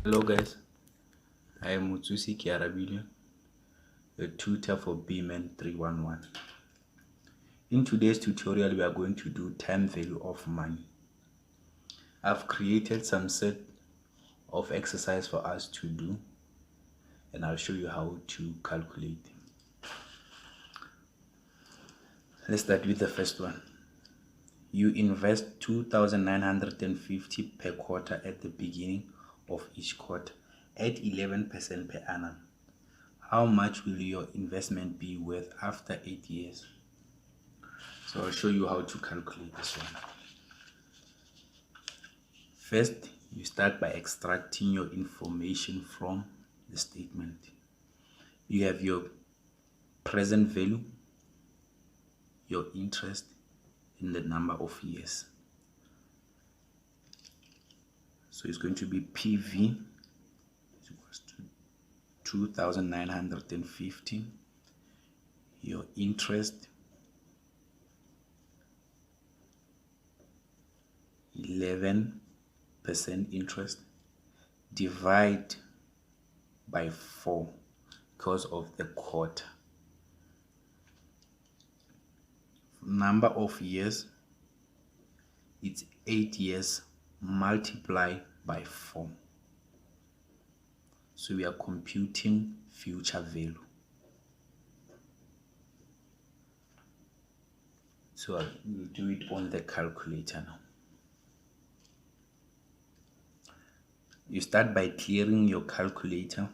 Hello guys, I am Mutsusi Kiarabile, the tutor for BMAN 311. In today's tutorial, we are going to do time value of money. I've created some set of exercise for us to do, and I'll show you how to calculate them. Let's start with the first one. You invest 2,950 per quarter at the beginning of each quarter at 11% per annum. How much will your investment be worth after 8 years? So I'll show you how to calculate this one. First, you start by extracting your information from the statement. You have your present value, your interest, and the number of years. So it's going to be PV is equals to 2,950, your interest 11% interest, divide by 4 because of the quarter. Number of years, it's 8 years multiplied by 4. So we are computing future value. So I will do it on the calculator now. You start by clearing your calculator.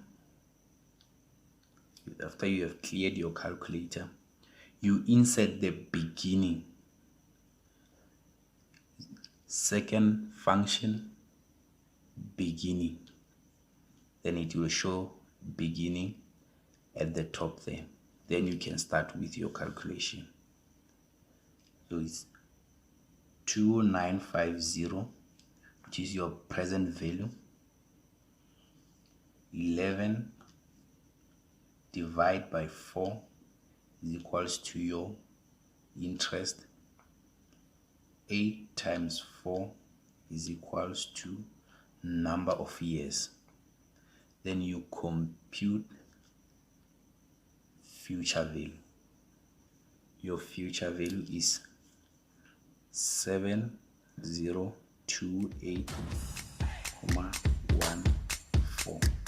After you have cleared your calculator, you insert the beginning. Second function, beginning. Then it will show beginning at the top there. Then you can start with your calculation. So it's 2,950, which is your present value. 11 divided by 4 is equals to your interest. 8 times 4 is equals to number of years. Then you compute future value. Your future value is 7028,14.